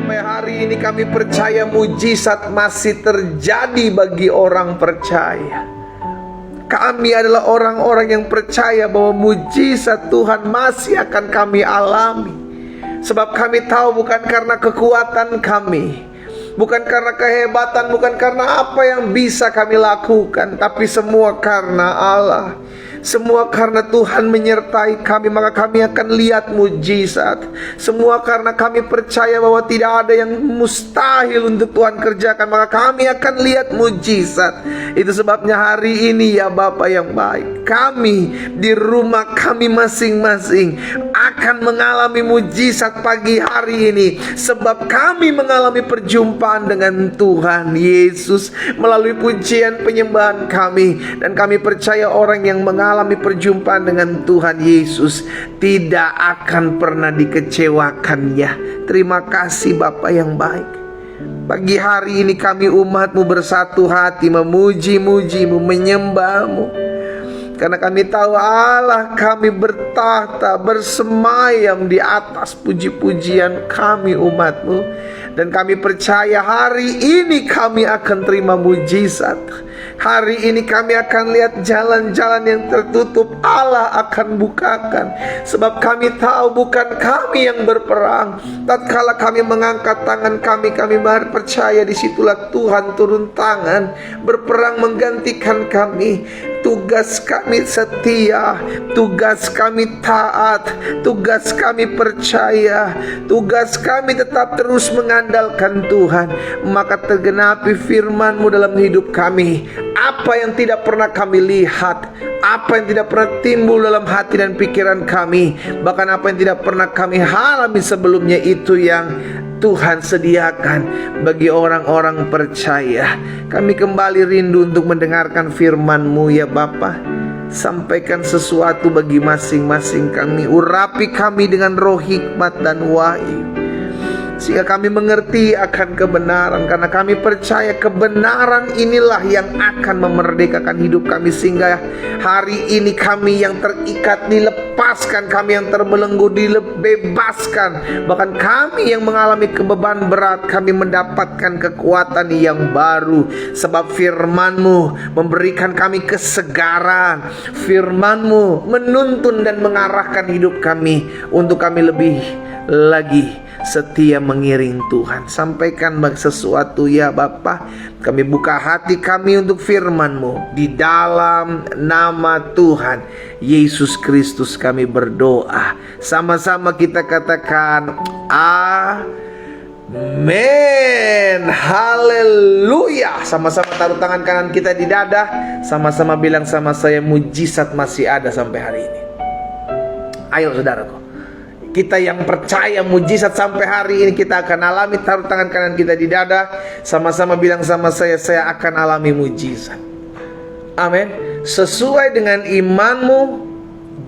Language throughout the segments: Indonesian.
Sampai hari ini kami percaya mujizat masih terjadi bagi orang percaya. Kami adalah orang-orang yang percaya bahwa mujizat Tuhan masih akan kami alami. Sebab kami tahu bukan karena kekuatan kami, bukan karena kehebatan, bukan karena apa yang bisa kami lakukan, tapi semua karena Allah. Semua karena Tuhan menyertai kami, maka kami akan lihat mujizat. Semua karena kami percaya bahwa tidak ada yang mustahil untuk Tuhan kerjakan, maka kami akan lihat mujizat. Itu sebabnya hari ini ya Bapa yang baik, kami di rumah kami masing-masing akan mengalami mujizat pagi hari ini. Sebab kami mengalami perjumpaan dengan Tuhan Yesus melalui pujian penyembahan kami. Dan kami percaya orang yang mengalami perjumpaan dengan Tuhan Yesus tidak akan pernah dikecewakannya. Terima kasih Bapa yang baik. Pagi hari ini kami umat-Mu bersatu hati memuji-muji-Mu, menyembah-Mu. Karena kami tahu Allah kami bertahta, bersemayam di atas puji-pujian kami umat-Mu. Dan kami percaya hari ini kami akan terima mujizat. Hari ini kami akan lihat jalan-jalan yang tertutup Allah akan bukakan. Sebab kami tahu bukan kami yang berperang. Tatkala kami mengangkat tangan kami percaya disitulah Tuhan turun tangan, berperang menggantikan kami. Tugas kami setia, tugas kami taat, tugas kami percaya, tugas kami tetap terus mengandalkan Tuhan. Maka tergenapi firman-Mu dalam hidup kami. Apa yang tidak pernah kami lihat, apa yang tidak pernah timbul dalam hati dan pikiran kami, bahkan apa yang tidak pernah kami alami sebelumnya, itu yang Tuhan sediakan bagi orang-orang percaya. Kami kembali rindu untuk mendengarkan firman-Mu ya Bapa. Sampaikan sesuatu bagi masing-masing kami. Urapi kami dengan roh hikmat dan wahyu, sehingga kami mengerti akan kebenaran. Karena kami percaya kebenaran inilah yang akan memerdekakan hidup kami. Sehingga hari ini kami yang terikat dilepaskan, kami yang terbelenggu dibebaskan. Bahkan kami yang mengalami kebeban berat, kami mendapatkan kekuatan yang baru. Sebab firman-Mu memberikan kami kesegaran. Firman-Mu menuntun dan mengarahkan hidup kami untuk kami lebih lagi setia mengiring Tuhan. Sampaikan sesuatu ya Bapa. Kami buka hati kami untuk firman-Mu. Di dalam nama Tuhan Yesus Kristus kami berdoa. Sama-sama kita katakan amin. Haleluya. Sama-sama taruh tangan kanan kita di dada. Sama-sama bilang sama saya, mujizat masih ada sampai hari ini. Ayo saudaraku, kita yang percaya mujizat sampai hari ini kita akan alami. Taruh tangan kanan kita di dada. Sama-sama bilang sama saya akan alami mujizat. Amin. Sesuai dengan imanmu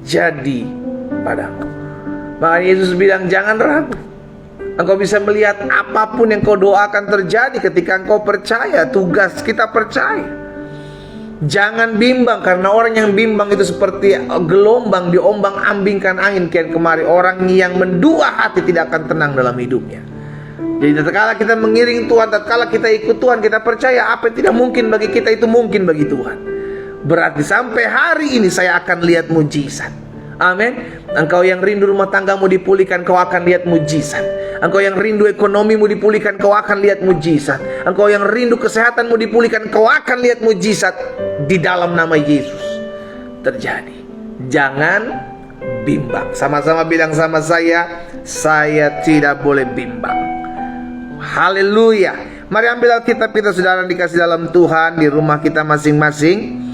jadi padaku. Maka Yesus bilang jangan ragu. Engkau bisa melihat apapun yang kau doakan terjadi ketika engkau percaya. Tugas kita percaya. Jangan bimbang, karena orang yang bimbang itu seperti gelombang diombang-ambingkan angin kian kemari. Orang yang mendua hati tidak akan tenang dalam hidupnya. Jadi tatkala kita mengiring Tuhan, tatkala kita ikut Tuhan, kita percaya apa yang tidak mungkin bagi kita itu mungkin bagi Tuhan. Berarti sampai hari ini saya akan lihat mujizat. Amin. Engkau yang rindu rumah tanggamu dipulihkan, kau akan lihat mujizat. Engkau yang rindu ekonomimu dipulihkan, kau akan lihat mujizat. Engkau yang rindu kesehatanmu dipulihkan, kau akan lihat mujizat. Di dalam nama Yesus terjadi. Jangan bimbang. Sama-sama bilang sama saya tidak boleh bimbang. Haleluya. Mari ambil Alkitab kita saudara dikasih dalam Tuhan di rumah kita masing-masing.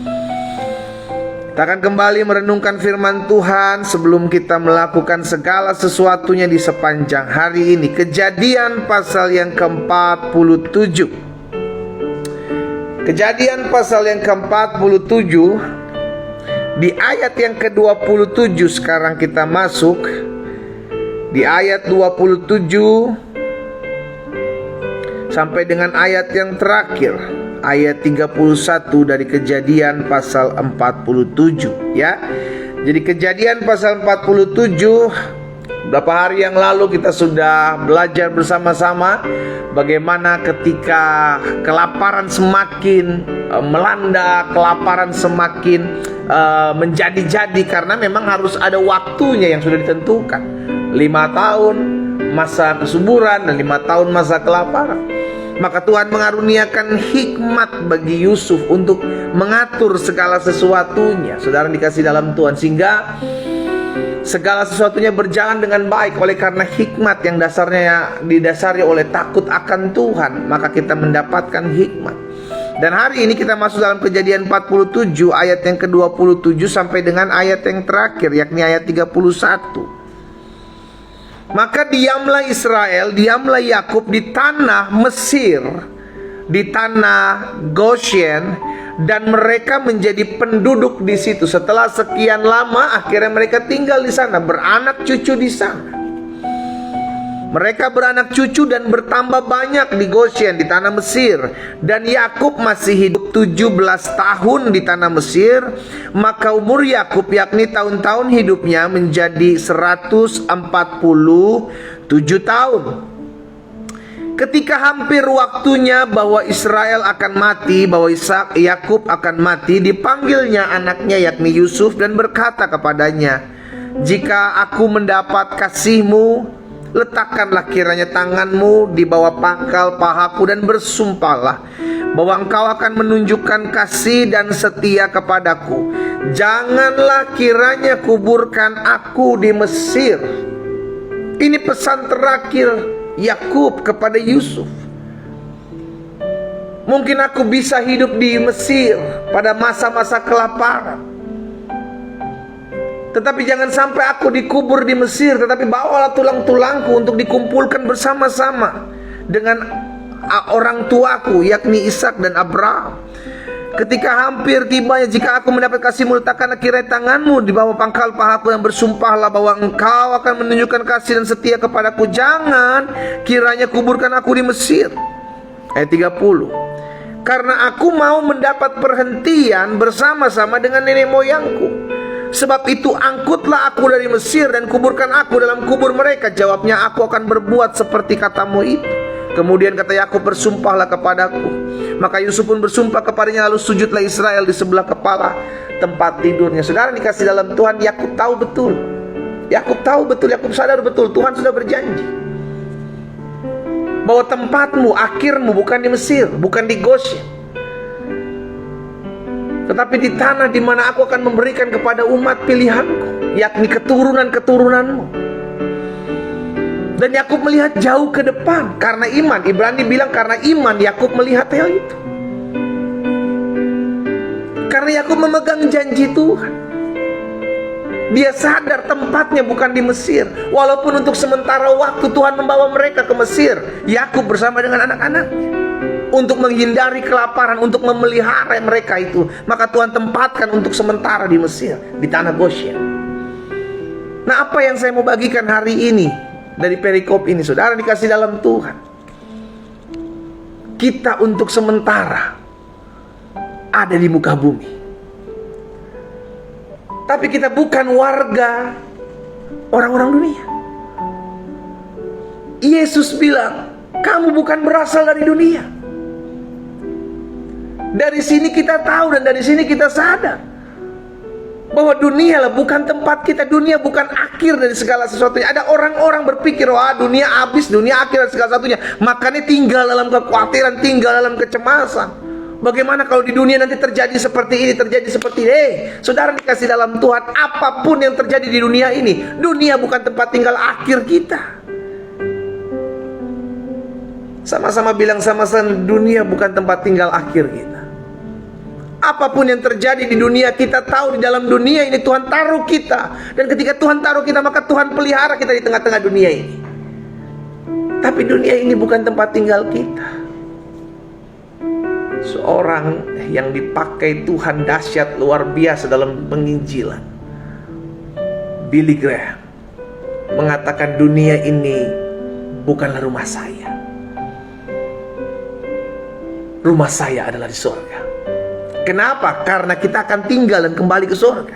Kita akan kembali merenungkan firman Tuhan sebelum kita melakukan segala sesuatunya di sepanjang hari ini. Kejadian pasal yang ke-47. Kejadian pasal yang ke-47 di ayat yang ke-27 sekarang kita masuk. Di ayat 27 sampai dengan ayat yang terakhir, ayat 31 dari Kejadian pasal 47 ya. Jadi Kejadian pasal 47 Beberapa hari yang lalu kita sudah belajar bersama-sama bagaimana ketika kelaparan semakin melanda, kelaparan semakin menjadi-jadi, karena memang harus ada waktunya yang sudah ditentukan. 5 tahun masa kesuburan dan 5 tahun masa kelaparan. Maka Tuhan mengaruniakan hikmat bagi Yusuf untuk mengatur segala sesuatunya. Saudara dikasih dalam Tuhan, sehingga segala sesuatunya berjalan dengan baik. Oleh karena hikmat yang dasarnya didasari oleh takut akan Tuhan, maka kita mendapatkan hikmat. Dan hari ini kita masuk dalam Kejadian 47 ayat yang ke-27 sampai dengan ayat yang terakhir, yakni ayat 31. Maka diamlah Israel, diamlah Yakub di tanah Mesir, di tanah Goshen, dan mereka menjadi penduduk di situ. Setelah sekian lama, akhirnya mereka tinggal di sana, beranak cucu di sana. Mereka beranak cucu dan bertambah banyak di Goshen, di tanah Mesir. Dan Yakub masih hidup 17 tahun di tanah Mesir. Maka umur Yakub, yakni tahun-tahun hidupnya, menjadi 147 tahun. Ketika hampir waktunya bahwa Israel akan mati, bahwa Yakub akan mati, dipanggilnya anaknya yakni Yusuf dan berkata kepadanya, "Jika aku mendapat kasihmu, letakkanlah kiranya tanganmu di bawah pangkal pahaku dan bersumpahlah bahwa engkau akan menunjukkan kasih dan setia kepadaku. Janganlah kiranya kuburkan aku di Mesir." Ini pesan terakhir Yakub kepada Yusuf. Mungkin aku bisa hidup di Mesir pada masa-masa kelaparan, tetapi jangan sampai aku dikubur di Mesir, tetapi bawalah tulang-tulangku untuk dikumpulkan bersama-sama dengan orang tuaku, yakni Ishak dan Abraham. Ketika hampir tibanya, jika aku mendapat kasihmu, letakkanlah kiranya tanganmu di bawah pangkal pahaku dan bersumpahlah bahwa engkau akan menunjukkan kasih dan setia kepadaku. Jangan kiranya kuburkan aku di Mesir. Ayat 30. Karena aku mau mendapat perhentian bersama-sama dengan nenek moyangku. Sebab itu angkutlah aku dari Mesir dan kuburkan aku dalam kubur mereka. Jawabnya, aku akan berbuat seperti katamu itu. Kemudian kata Yakub, bersumpahlah kepadaku. Maka Yusuf pun bersumpah kepadanya, lalu sujudlah Israel di sebelah kepala tempat tidurnya. Saudara dikasih dalam Tuhan, Yakub tahu betul. Yakub tahu betul, Yakub sadar betul, Tuhan sudah berjanji bahwa tempatmu, akhirmu bukan di Mesir, bukan di Goshen, tetapi di tanah di mana aku akan memberikan kepada umat pilihanku, yakni keturunan-keturunanmu. Dan Yakub melihat jauh ke depan karena iman. Ibrani bilang karena iman Yakub melihat hal itu. Karena Yakub memegang janji Tuhan. Dia sadar tempatnya bukan di Mesir. Walaupun untuk sementara waktu Tuhan membawa mereka ke Mesir, Yakub bersama dengan anak-anaknya, untuk menghindari kelaparan, untuk memelihara mereka itu, maka Tuhan tempatkan untuk sementara di Mesir, di tanah Goshen. Nah, apa yang saya mau bagikan hari ini dari perikop ini, saudara dikasih dalam Tuhan, kita untuk sementara ada di muka bumi, tapi kita bukan warga orang-orang dunia. Yesus bilang, kamu bukan berasal dari dunia. Dari sini kita tahu dan dari sini kita sadar bahwa dunia lah bukan tempat kita. Dunia bukan akhir dari segala sesuatunya. Ada orang-orang berpikir, wah dunia habis, dunia akhir dari segala sesuatunya, makanya tinggal dalam kekhawatiran, tinggal dalam kecemasan. Bagaimana kalau di dunia nanti terjadi seperti ini, terjadi seperti ini? Saudara dikasih dalam Tuhan, apapun yang terjadi di dunia ini, dunia bukan tempat tinggal akhir kita. Sama-sama bilang sama-sama, dunia bukan tempat tinggal akhir kita. Apapun yang terjadi di dunia, kita tahu di dalam dunia ini Tuhan taruh kita. Dan ketika Tuhan taruh kita, maka Tuhan pelihara kita di tengah-tengah dunia ini. Tapi dunia ini bukan tempat tinggal kita. Seorang yang dipakai Tuhan dahsyat luar biasa dalam penginjilan, Billy Graham, mengatakan dunia ini bukanlah rumah saya. Rumah saya adalah di surga. Kenapa? Karena kita akan tinggal dan kembali ke surga.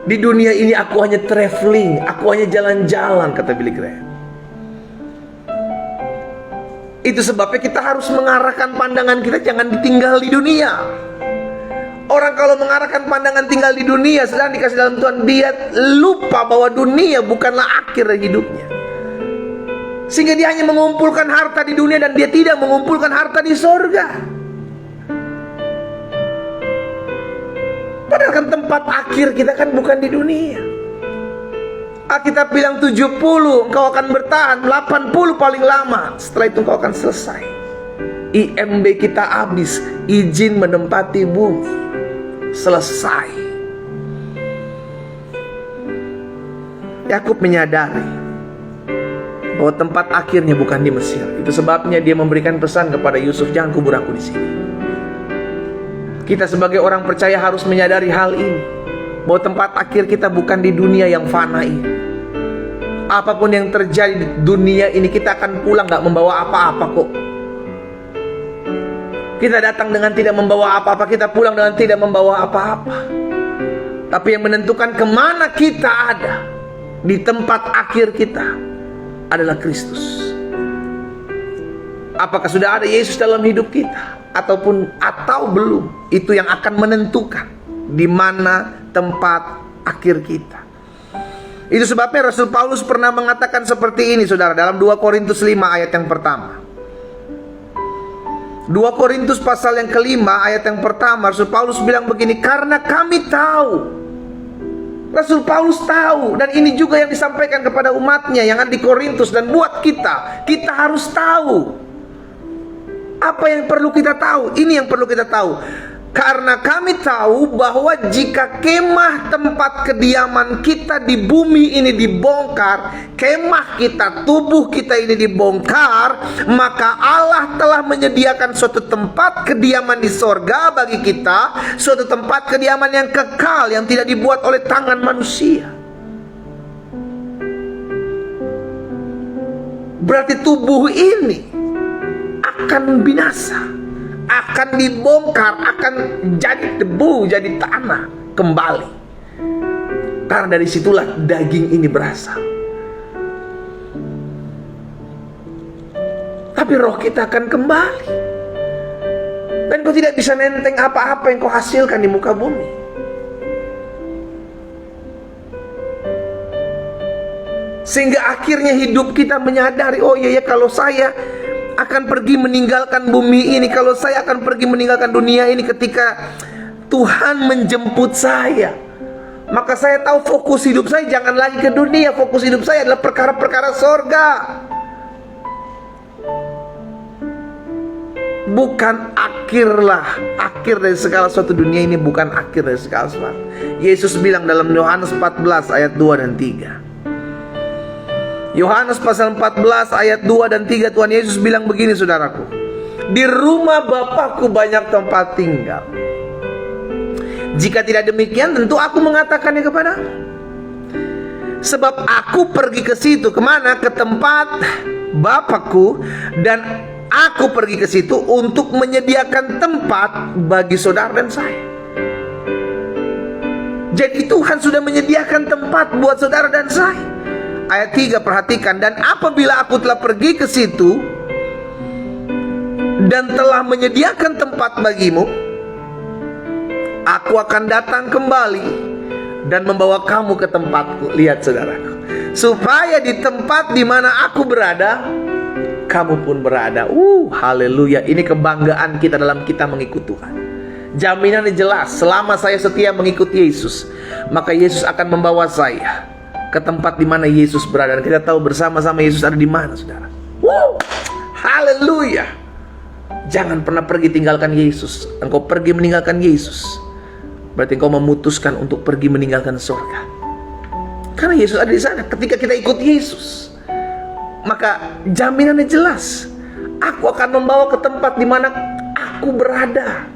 Di dunia ini aku hanya traveling, aku hanya jalan-jalan, kata Billy Graham. Itu sebabnya kita harus mengarahkan pandangan kita jangan ditinggal di dunia. Orang kalau mengarahkan pandangan tinggal di dunia, sedang dikasih dalam Tuhan, dia lupa bahwa dunia bukanlah akhir hidupnya. Sehingga dia hanya mengumpulkan harta di dunia dan dia tidak mengumpulkan harta di sorga. Padahal kan tempat akhir kita kan bukan di dunia. Alkitab bilang 70 engkau akan bertahan, 80 paling lama. Setelah itu engkau akan selesai. IMB kita habis, izin menempati bumi selesai. Yakub menyadari bahwa tempat akhirnya bukan di Mesir. Itu sebabnya dia memberikan pesan kepada Yusuf, jangan kubur aku di sini. Kita sebagai orang percaya harus menyadari hal ini, bahwa tempat akhir kita bukan di dunia yang fana ini. Apapun yang terjadi di dunia ini, kita akan pulang gak membawa apa-apa kok. Kita datang dengan tidak membawa apa-apa, kita pulang dengan tidak membawa apa-apa. Tapi yang menentukan kemana kita ada di tempat akhir kita adalah Kristus. Apakah sudah ada Yesus dalam hidup kita atau belum, itu yang akan menentukan di mana tempat akhir kita. Itu sebabnya Rasul Paulus pernah mengatakan seperti ini, saudara, dalam 2 Korintus 5 ayat yang pertama. 2 Korintus pasal yang kelima ayat yang pertama, Rasul Paulus bilang begini, karena kami tahu. Rasul Paulus tahu, dan ini juga yang disampaikan kepada umatnya yang ada di Korintus, dan buat kita harus tahu. Apa yang perlu kita tahu? Ini yang perlu kita tahu. Karena kami tahu bahwa jika kemah tempat kediaman kita di bumi ini dibongkar, kemah kita, tubuh kita ini dibongkar, maka Allah telah menyediakan suatu tempat kediaman di sorga bagi kita, suatu tempat kediaman yang kekal, yang tidak dibuat oleh tangan manusia. Berarti tubuh ini akan binasa, akan dibongkar, akan jadi debu, jadi tanah kembali. Karena dari situlah daging ini berasal. Tapi roh kita akan kembali. Dan kau tidak bisa nenteng apa-apa yang kau hasilkan di muka bumi. Sehingga akhirnya hidup kita menyadari, oh iya ya, kalau saya akan pergi meninggalkan bumi ini, kalau saya akan pergi meninggalkan dunia ini ketika Tuhan menjemput saya, maka saya tahu fokus hidup saya jangan lagi ke dunia. Fokus hidup saya adalah perkara-perkara sorga. Bukan akhir dari segala sesuatu. Dunia ini bukan akhir dari segala sesuatu. Yesus bilang dalam Yohanes 14 ayat 2 dan 3. Yohanes pasal 14 ayat 2 dan 3, Tuhan Yesus bilang begini, saudaraku, di rumah Bapakku banyak tempat tinggal. Jika tidak demikian, tentu aku mengatakannya kepadamu. Sebab aku pergi ke situ, kemana? Ke tempat Bapakku, dan aku pergi ke situ untuk menyediakan tempat bagi saudara dan saya. Jadi Tuhan sudah menyediakan tempat buat saudara dan saya. Ayat 3, perhatikan, dan apabila aku telah pergi ke situ dan telah menyediakan tempat bagimu, aku akan datang kembali dan membawa kamu ke tempatku. Lihat saudaraku, supaya di tempat di mana aku berada, kamu pun berada. Haleluya. Ini kebanggaan kita dalam kita mengikut Tuhan. Jaminannya jelas, selama saya setia mengikuti Yesus, maka Yesus akan membawa saya ke tempat di mana Yesus berada. Dan kita tahu bersama-sama Yesus ada di mana, saudara. Haleluya. Jangan pernah pergi tinggalkan Yesus. Engkau pergi meninggalkan Yesus, berarti engkau memutuskan untuk pergi meninggalkan surga. Karena Yesus ada di sana. Ketika kita ikut Yesus, maka jaminannya jelas, aku akan membawa ke tempat di mana aku berada.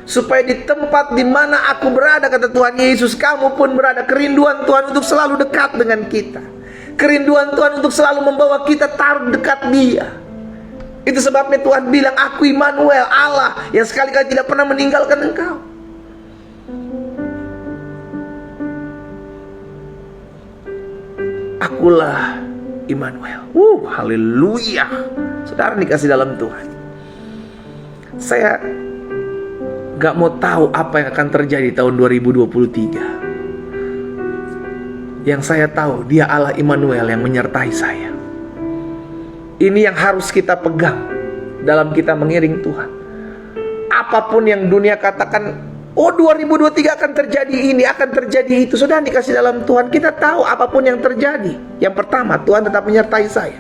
Supaya di tempat di mana aku berada, kata Tuhan Yesus, kamu pun berada. Kerinduan Tuhan untuk selalu dekat dengan kita. Kerinduan Tuhan untuk selalu membawa kita taruh dekat Dia. Itu sebabnya Tuhan bilang, aku Immanuel, Allah yang sekali-kali tidak pernah meninggalkan engkau. Akulah Immanuel. Haleluya. Saudara dikasih dalam Tuhan, saya gak mau tahu apa yang akan terjadi tahun 2023. Yang saya tahu, Dia Allah Immanuel yang menyertai saya. Ini yang harus kita pegang dalam kita mengiring Tuhan. Apapun yang dunia katakan, 2023 akan terjadi ini, akan terjadi itu. Saudara dikasih dalam Tuhan, kita tahu apapun yang terjadi. Yang pertama, Tuhan tetap menyertai saya.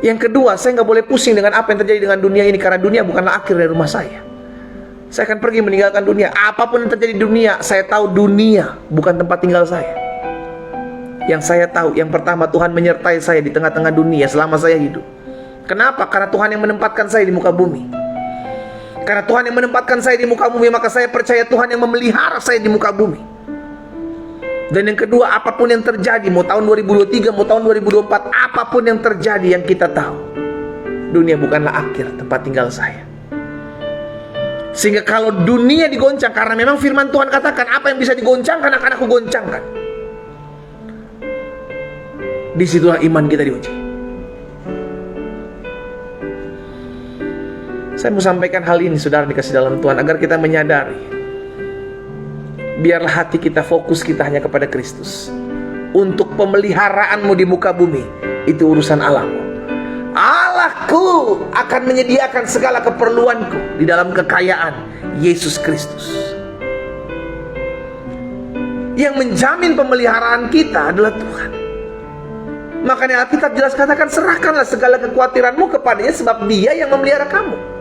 Yang kedua, saya gak boleh pusing dengan apa yang terjadi dengan dunia ini, karena dunia bukanlah akhir dari rumah saya. Saya akan pergi meninggalkan dunia. Apapun yang terjadi di dunia, saya tahu dunia bukan tempat tinggal saya. Yang saya tahu, yang pertama, Tuhan menyertai saya di tengah-tengah dunia selama saya hidup. Kenapa? Karena Tuhan yang menempatkan saya di muka bumi. Karena Tuhan yang menempatkan saya di muka bumi, maka saya percaya Tuhan yang memelihara saya di muka bumi. Dan yang kedua, apapun yang terjadi, mau tahun 2023, mau tahun 2024, apapun yang terjadi, yang kita tahu, dunia bukanlah akhir tempat tinggal saya. Sehingga kalau dunia digoncang, karena memang firman Tuhan katakan, apa yang bisa digoncangkan akan aku goncangkan. Disitulah iman kita diuji. Saya mau sampaikan hal ini, saudara dikasih dalam Tuhan, agar kita menyadari, biarlah hati kita, fokus kita hanya kepada Kristus. Untuk pemeliharaanmu di muka bumi, itu urusan Allahmu. Allahku akan menyediakan segala keperluanku di dalam kekayaan Yesus Kristus. Yang menjamin pemeliharaan kita adalah Tuhan. Makanya Alkitab jelas katakan, serahkanlah segala kekhawatiranmu kepadanya, sebab Dia yang memelihara kamu.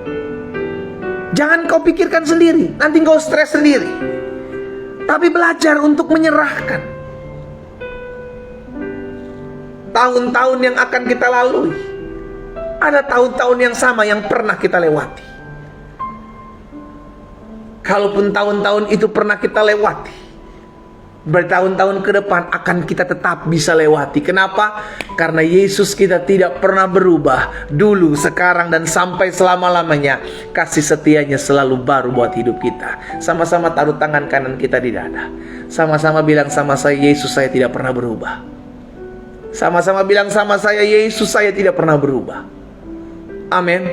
Jangan kau pikirkan sendiri, nanti kau stres sendiri. Tapi belajar untuk menyerahkan. Tahun-tahun yang akan kita lalui, ada tahun-tahun yang sama yang pernah kita lewati. Kalaupun tahun-tahun itu pernah kita lewati, bertahun-tahun ke depan akan kita tetap bisa lewati. Kenapa? Karena Yesus kita tidak pernah berubah. Dulu, sekarang, dan sampai selama-lamanya. Kasih setianya selalu baru buat hidup kita. Sama-sama taruh tangan kanan kita di dada. Sama-sama bilang sama saya, Yesus saya tidak pernah berubah. Sama-sama bilang sama saya, Yesus saya tidak pernah berubah. Amin.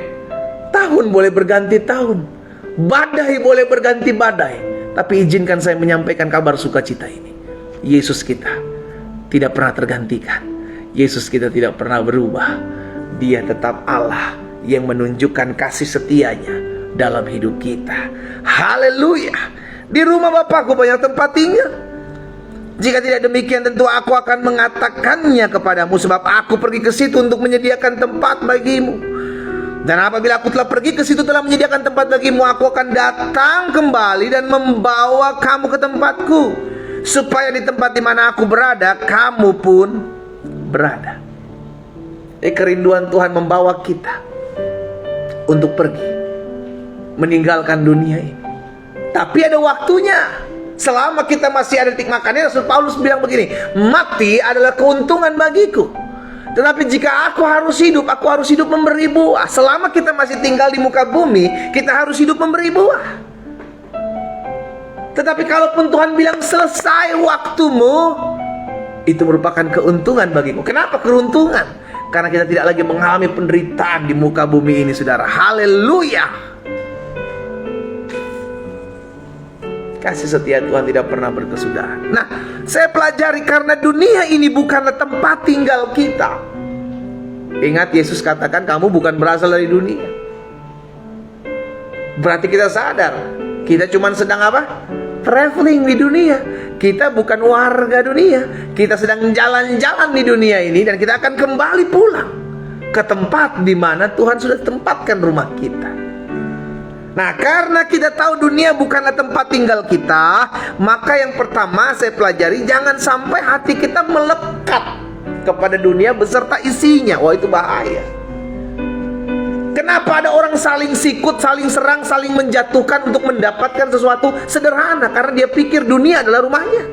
Tahun boleh berganti tahun, badai boleh berganti badai, tapi izinkan saya menyampaikan kabar sukacita ini. Yesus kita tidak pernah tergantikan. Yesus kita tidak pernah berubah. Dia tetap Allah yang menunjukkan kasih setianya dalam hidup kita. Haleluya. Di rumah Bapakku banyak tempat tinggal. Jika tidak demikian, tentu aku akan mengatakannya kepadamu, sebab aku pergi ke situ untuk menyediakan tempat bagimu. Dan apabila aku telah pergi ke situ, telah menyediakan tempat bagimu, aku akan datang kembali dan membawa kamu ke tempatku, supaya di tempat di mana aku berada, kamu pun berada. Kerinduan Tuhan membawa kita untuk pergi, meninggalkan dunia ini. Tapi ada waktunya. Selama kita masih ada titik makannya, Rasul Paulus bilang begini, mati adalah keuntungan bagiku. Tetapi jika aku harus hidup memberi buah. Selama kita masih tinggal di muka bumi, kita harus hidup memberi buah. Tetapi kalaupun Tuhan bilang selesai waktumu, itu merupakan keuntungan bagiku. Kenapa keuntungan? Karena kita tidak lagi mengalami penderitaan di muka bumi ini, saudara. Haleluya. Kasih setia Tuhan tidak pernah berkesudahan. Nah, saya pelajari karena dunia ini bukanlah tempat tinggal kita. Ingat, Yesus katakan kamu bukan berasal dari dunia. Berarti kita sadar, kita cuma sedang apa? Traveling di dunia. Kita bukan warga dunia. Kita sedang jalan-jalan di dunia ini, dan kita akan kembali pulang ke tempat di mana Tuhan sudah tempatkan rumah kita. Nah, karena kita tahu dunia bukanlah tempat tinggal kita, maka yang pertama saya pelajari, jangan sampai hati kita melekat kepada dunia beserta isinya. Wah, itu bahaya. Kenapa ada orang saling sikut, saling serang, saling menjatuhkan untuk mendapatkan sesuatu sederhana? Karena dia pikir dunia adalah rumahnya.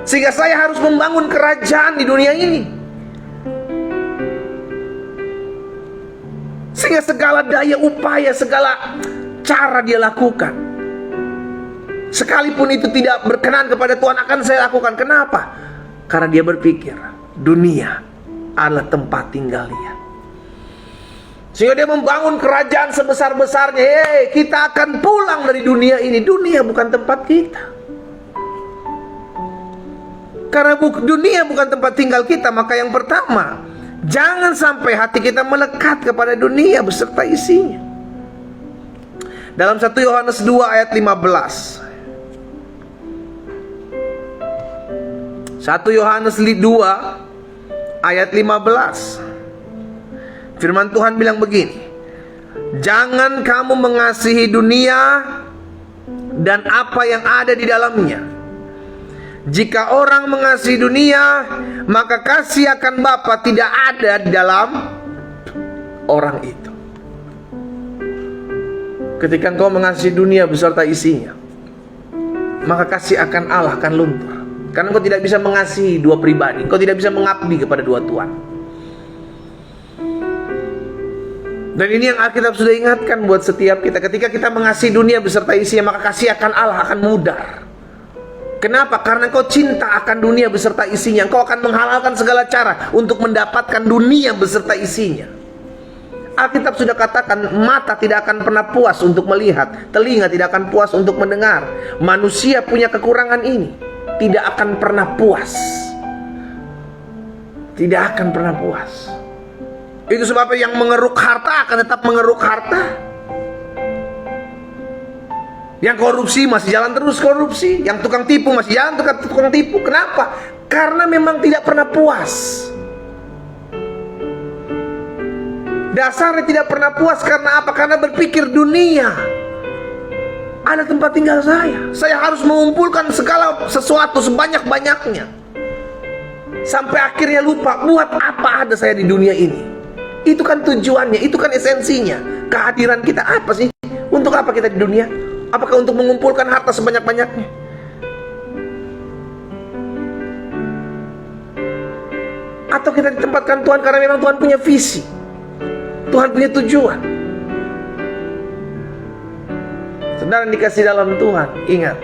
Sehingga saya harus membangun kerajaan di dunia ini. Sehingga segala daya upaya, segala cara dia lakukan, sekalipun itu tidak berkenan kepada Tuhan, akan saya lakukan. Kenapa? Karena dia berpikir dunia adalah tempat tinggal dia. Sehingga dia membangun kerajaan sebesar-besarnya. Kita akan pulang dari dunia ini. Dunia bukan tempat kita. Karena dunia bukan tempat tinggal kita, maka yang pertama, jangan sampai hati kita melekat kepada dunia beserta isinya. Dalam 1 Yohanes 2 ayat 15. 1 Yohanes 2 ayat 15. Firman Tuhan bilang begini, jangan kamu mengasihi dunia dan apa yang ada di dalamnya. Jika orang mengasihi dunia, maka kasih akan Bapa tidak ada di dalam orang itu. Ketika engkau mengasihi dunia beserta isinya, maka kasih akan Allah akan luntur. Karena engkau tidak bisa mengasihi dua pribadi, engkau tidak bisa mengabdi kepada dua Tuhan. Dan ini yang Alkitab sudah ingatkan buat setiap kita. Ketika kita mengasihi dunia beserta isinya, maka kasih akan Allah akan mudar. Kenapa? Karena engkau cinta akan dunia beserta isinya. Engkau akan menghalalkan segala cara untuk mendapatkan dunia beserta isinya. Alkitab sudah katakan, mata tidak akan pernah puas untuk melihat, telinga tidak akan puas untuk mendengar. Manusia punya kekurangan ini, tidak akan pernah puas. Tidak akan pernah puas. Itu sebabnya yang mengeruk harta akan tetap mengeruk harta. Yang korupsi masih jalan terus korupsi. Yang tukang tipu masih jalan tukang tipu. Kenapa? Karena memang tidak pernah puas. Dasarnya tidak pernah puas karena apa? Karena berpikir dunia ada tempat tinggal saya. Saya harus mengumpulkan segala sesuatu sebanyak-banyaknya. Sampai akhirnya lupa buat apa ada saya di dunia ini. Itu kan tujuannya, itu kan esensinya. Kehadiran kita apa sih? Untuk apa kita di dunia? Apakah untuk mengumpulkan harta sebanyak-banyaknya? Atau kita ditempatkan Tuhan karena memang Tuhan punya visi, Tuhan punya tujuan. Saudara yang dikasih dalam Tuhan, ingat,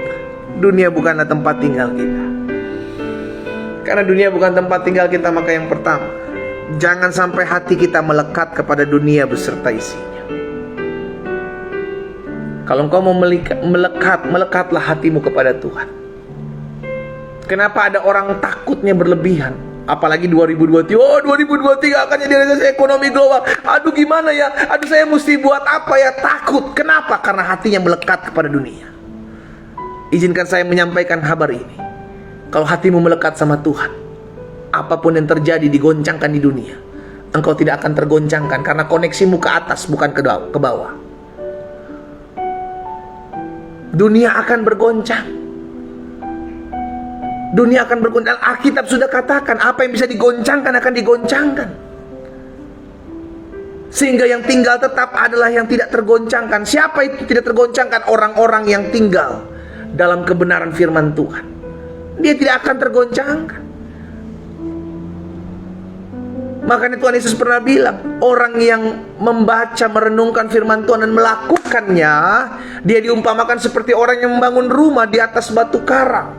dunia bukanlah tempat tinggal kita. Karena dunia bukan tempat tinggal kita, maka yang pertama, jangan sampai hati kita melekat kepada dunia beserta isinya. Kalau engkau mau melekatlah hatimu kepada Tuhan. Kenapa ada orang takutnya berlebihan? Apalagi 2023, 2023 akan jadi resesi ekonomi global. Aduh gimana ya? Aduh saya mesti buat apa ya? Takut. Kenapa? Karena hatinya melekat kepada dunia. Izinkan saya menyampaikan kabar ini. Kalau hatimu melekat sama Tuhan, apapun yang terjadi digoncangkan di dunia, engkau tidak akan tergoncangkan karena koneksimu ke atas bukan ke bawah. Dunia akan bergoncang. Dunia akan bergoncang. Alkitab sudah katakan apa yang bisa digoncangkan akan digoncangkan. Sehingga yang tinggal tetap adalah yang tidak tergoncangkan. Siapa itu tidak tergoncangkan? Orang-orang yang tinggal dalam kebenaran firman Tuhan. Dia tidak akan tergoncangkan. Makanya Tuhan Yesus pernah bilang, orang yang membaca, merenungkan firman Tuhan dan melakukannya, dia diumpamakan seperti orang yang membangun rumah di atas batu karang.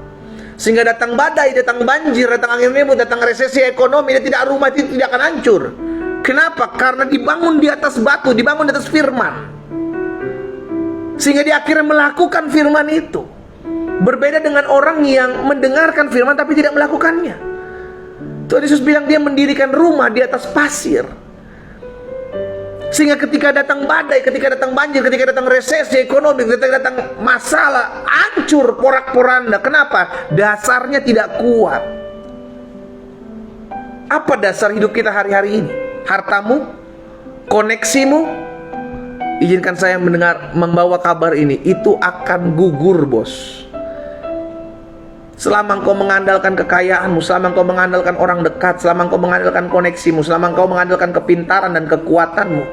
Sehingga datang badai, datang banjir, datang angin ribut, datang resesi ekonomi, rumah itu tidak akan hancur. Kenapa? Karena dibangun di atas batu, dibangun di atas firman. Sehingga dia akhirnya melakukan firman itu. Berbeda dengan orang yang mendengarkan firman tapi tidak melakukannya. Tuhan Yesus bilang dia mendirikan rumah di atas pasir. Sehingga ketika datang badai, ketika datang banjir, ketika datang resesi ekonomi, ketika datang masalah, hancur porak-poranda. Kenapa? Dasarnya tidak kuat. Apa dasar hidup kita hari-hari ini? Hartamu? Koneksimu? Izinkan saya membawa kabar ini. Itu akan gugur, bos. Selama engkau mengandalkan kekayaanmu, selama engkau mengandalkan orang dekat, selama engkau mengandalkan koneksimu, selama engkau mengandalkan kepintaran dan kekuatanmu,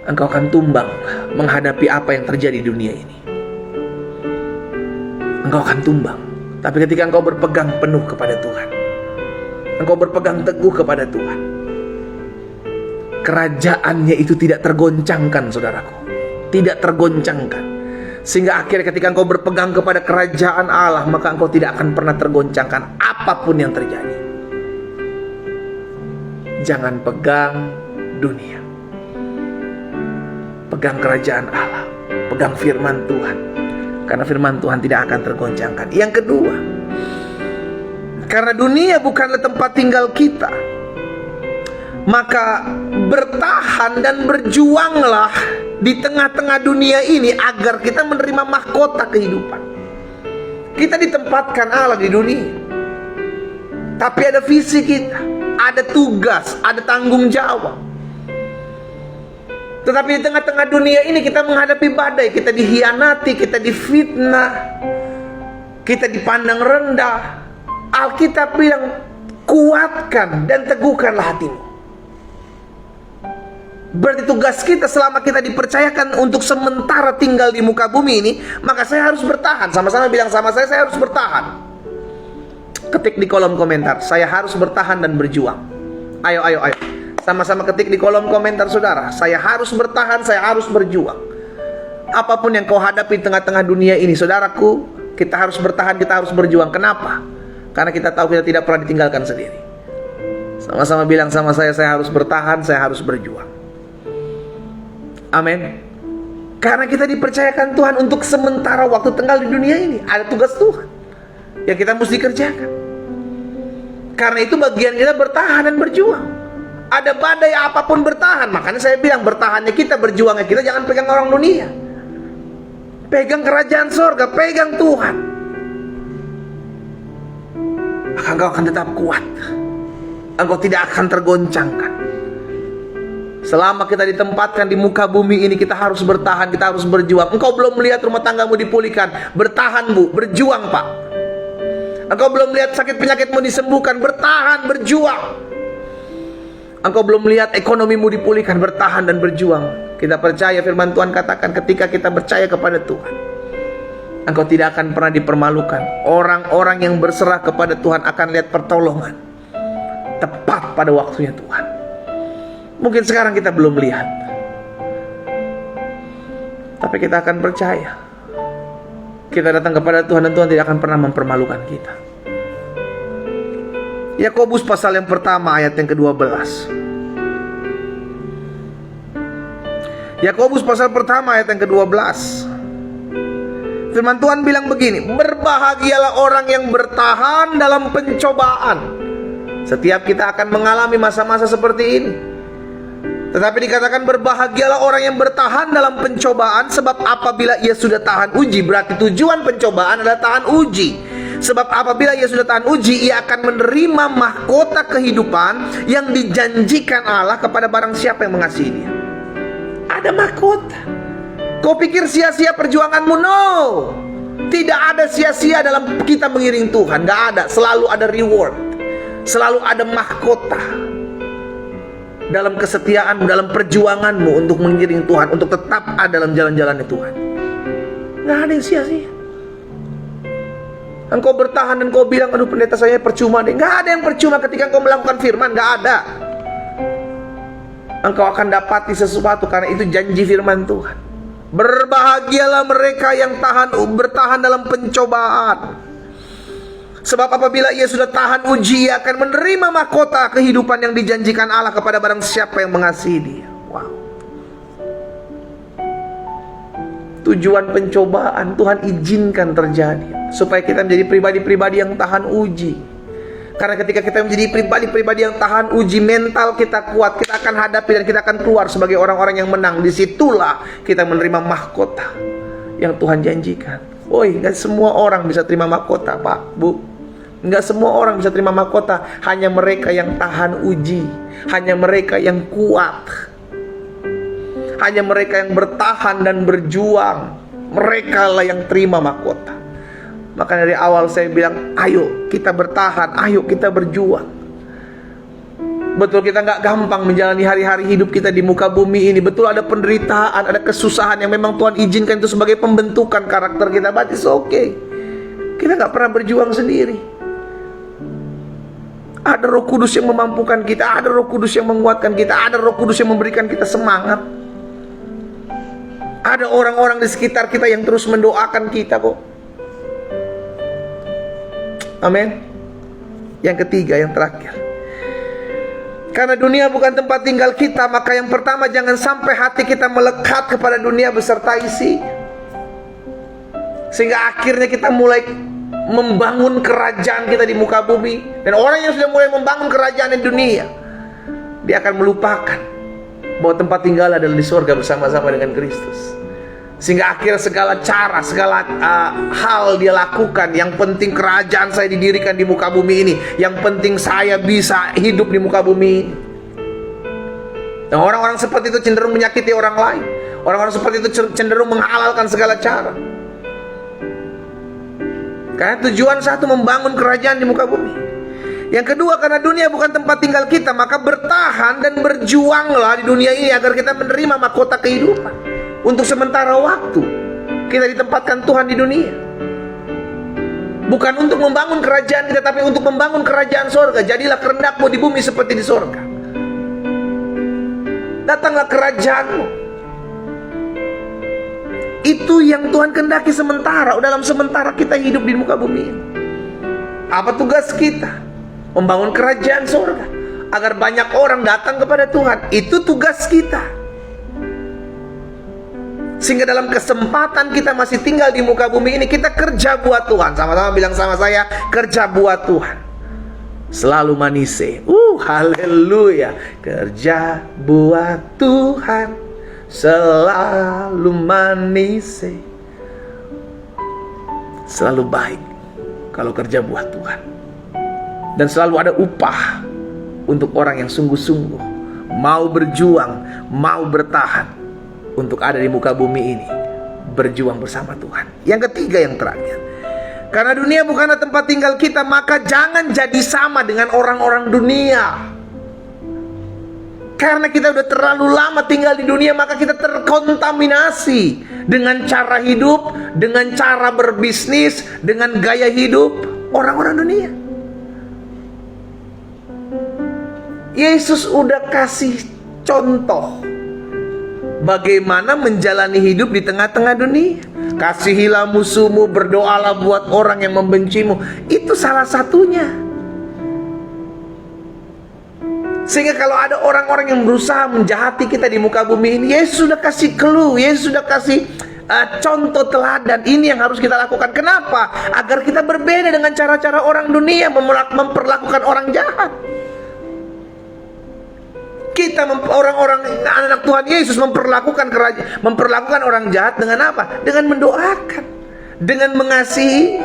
engkau akan tumbang menghadapi apa yang terjadi di dunia ini. Engkau akan tumbang. Tapi ketika engkau berpegang penuh kepada Tuhan, engkau berpegang teguh kepada Tuhan, kerajaannya itu tidak tergoncangkan, saudaraku. Tidak tergoncangkan. Sehingga akhirnya ketika engkau berpegang kepada kerajaan Allah, maka engkau tidak akan pernah tergoncangkan apapun yang terjadi. Jangan pegang dunia. Pegang kerajaan Allah. Pegang firman Tuhan. Karena firman Tuhan tidak akan tergoncangkan. Yang kedua, karena dunia bukanlah tempat tinggal kita, maka bertahan dan berjuanglah di tengah-tengah dunia ini agar kita menerima mahkota kehidupan. Kita ditempatkan Allah di dunia, tapi ada visi kita, ada tugas, ada tanggung jawab. Tetapi di tengah-tengah dunia ini kita menghadapi badai, kita dihianati, kita difitnah, kita dipandang rendah. Alkitab bilang, kuatkan dan teguhkanlah hatimu. Berarti tugas kita selama kita dipercayakan untuk sementara tinggal di muka bumi ini, maka saya harus bertahan. Sama-sama bilang sama saya harus bertahan. Ketik di kolom komentar, saya harus bertahan dan berjuang. Ayo. Sama-sama ketik di kolom komentar saudara, saya harus bertahan, saya harus berjuang. Apapun yang kau hadapi di tengah-tengah dunia ini, saudaraku, kita harus bertahan, kita harus berjuang. Kenapa? Karena kita tahu kita tidak pernah ditinggalkan sendiri. Sama-sama bilang sama saya harus bertahan, saya harus berjuang. Amin. Karena kita dipercayakan Tuhan untuk sementara waktu tinggal di dunia ini. Ada tugas Tuhan yang kita mesti kerjakan. Karena itu bagian kita bertahan dan berjuang. Ada badai apapun bertahan. Makanya saya bilang bertahannya kita, berjuangnya kita. Jangan pegang orang dunia. Pegang kerajaan sorga, pegang Tuhan. Maka engkau akan tetap kuat. Engkau tidak akan tergoncangkan. Selama kita ditempatkan di muka bumi ini, kita harus bertahan, kita harus berjuang. Engkau belum melihat rumah tanggamu dipulihkan, bertahan bu, berjuang pak. Engkau belum melihat sakit penyakitmu disembuhkan, bertahan, berjuang. Engkau belum melihat ekonomimu dipulihkan, bertahan dan berjuang. Kita percaya firman Tuhan katakan, ketika kita percaya kepada Tuhan, engkau tidak akan pernah dipermalukan. Orang-orang yang berserah kepada Tuhan akan lihat pertolongan tepat pada waktunya Tuhan. Mungkin sekarang kita belum lihat, tapi kita akan percaya. Kita datang kepada Tuhan dan Tuhan tidak akan pernah mempermalukan kita. Yakobus pasal yang pertama ayat yang ke-12. Yakobus pasal pertama ayat yang ke-12. Firman Tuhan bilang begini, berbahagialah orang yang bertahan dalam pencobaan. Setiap kita akan mengalami masa-masa seperti ini. Tetapi dikatakan berbahagialah orang yang bertahan dalam pencobaan, sebab apabila ia sudah tahan uji, berarti tujuan pencobaan adalah tahan uji. Sebab apabila ia sudah tahan uji, ia akan menerima mahkota kehidupan yang dijanjikan Allah kepada barang siapa yang mengasihi dia. Ada mahkota. Kau pikir sia-sia perjuanganmu? No. Tidak ada sia-sia dalam kita mengiring Tuhan. Gak ada. Selalu ada reward. Selalu ada mahkota. Dalam kesetiaanmu, dalam perjuanganmu untuk mengiring Tuhan, untuk tetap ada dalam jalan-jalannya Tuhan. Gak ada yang sia-sia. Engkau bertahan dan kau bilang, aduh pendeta saya percuma deh. Gak ada yang percuma ketika engkau melakukan firman. Gak ada. Engkau akan dapati sesuatu karena itu janji firman Tuhan. Berbahagialah mereka yang bertahan dalam pencobaan. Sebab apabila ia sudah tahan uji, ia akan menerima mahkota kehidupan yang dijanjikan Allah kepada barang siapa yang mengasihi dia. Wow. Tujuan pencobaan Tuhan izinkan terjadi supaya kita menjadi pribadi-pribadi yang tahan uji. Karena ketika kita menjadi pribadi-pribadi yang tahan uji, mental kita kuat, kita akan hadapi dan kita akan keluar sebagai orang-orang yang menang. Disitulah kita menerima mahkota yang Tuhan janjikan. Woi, gak semua orang bisa terima mahkota, Pak, Bu. Gak semua orang bisa terima mahkota. Hanya mereka yang tahan uji, hanya mereka yang kuat, hanya mereka yang bertahan dan berjuang. Mereka lah yang terima mahkota. Maka dari awal saya bilang, ayo kita bertahan, ayo kita berjuang. Betul kita gak gampang menjalani hari-hari hidup kita di muka bumi ini. Betul ada penderitaan, ada kesusahan yang memang Tuhan izinkan itu sebagai pembentukan karakter kita. But it's okay. Kita gak pernah berjuang sendiri. Ada Roh Kudus yang memampukan kita, ada Roh Kudus yang menguatkan kita, ada Roh Kudus yang memberikan kita semangat. Ada orang-orang di sekitar kita yang terus mendoakan kita kok. Amin. Yang ketiga, yang terakhir, Karena dunia bukan tempat tinggal kita, maka yang pertama jangan sampai hati kita melekat kepada dunia beserta isi. Sehingga akhirnya kita mulai membangun kerajaan kita di muka bumi. Dan orang yang sudah mulai membangun kerajaan di dunia, dia akan melupakan bahwa tempat tinggal adalah di surga bersama-sama dengan Kristus. Sehingga akhirnya segala cara, segala hal dia lakukan. Yang penting kerajaan saya didirikan di muka bumi ini. Yang penting saya bisa hidup di muka bumi ini. Dan orang-orang seperti itu cenderung menyakiti orang lain. Orang-orang seperti itu cenderung menghalalkan segala cara. Karena tujuan satu, membangun kerajaan di muka bumi. Yang kedua, karena dunia bukan tempat tinggal kita, maka bertahan dan berjuanglah di dunia ini agar kita menerima mahkota kehidupan. Untuk sementara waktu kita ditempatkan Tuhan di dunia. Bukan untuk membangun kerajaan kita, tapi untuk membangun kerajaan sorga. Jadilah kehendakmu di bumi seperti di sorga. Datanglah kerajaanmu. Itu yang Tuhan kehendaki sementara. Dalam sementara kita hidup di muka bumi. Apa tugas kita? Membangun kerajaan sorga agar banyak orang datang kepada Tuhan. Itu tugas kita. Sehingga dalam kesempatan kita masih tinggal di muka bumi ini, kita kerja buat Tuhan. Sama-sama bilang sama saya, kerja buat Tuhan. Selalu manise. Haleluya. Kerja buat Tuhan, selalu manise. Selalu baik kalau kerja buat Tuhan. Dan selalu ada upah untuk orang yang sungguh-sungguh mau berjuang, mau bertahan untuk ada di muka bumi ini, berjuang bersama Tuhan. Yang ketiga, yang terakhir, karena dunia bukanlah tempat tinggal kita, maka jangan jadi sama dengan orang-orang dunia. Karena kita udah terlalu lama tinggal di dunia, maka kita terkontaminasi dengan cara hidup, dengan cara berbisnis, dengan gaya hidup orang-orang dunia. Yesus udah kasih contoh bagaimana menjalani hidup di tengah-tengah dunia. Kasihilah musuhmu, berdoalah buat orang yang membencimu. Itu salah satunya. Sehingga kalau ada orang-orang yang berusaha menjahati kita di muka bumi ini, Yesus sudah kasih clue, Yesus sudah kasih contoh teladan. Ini yang harus kita lakukan. Kenapa? Agar kita berbeda dengan cara-cara orang dunia memperlakukan orang jahat. Kita orang-orang anak Tuhan Yesus memperlakukan orang jahat dengan apa? Dengan mendoakan, dengan mengasihi.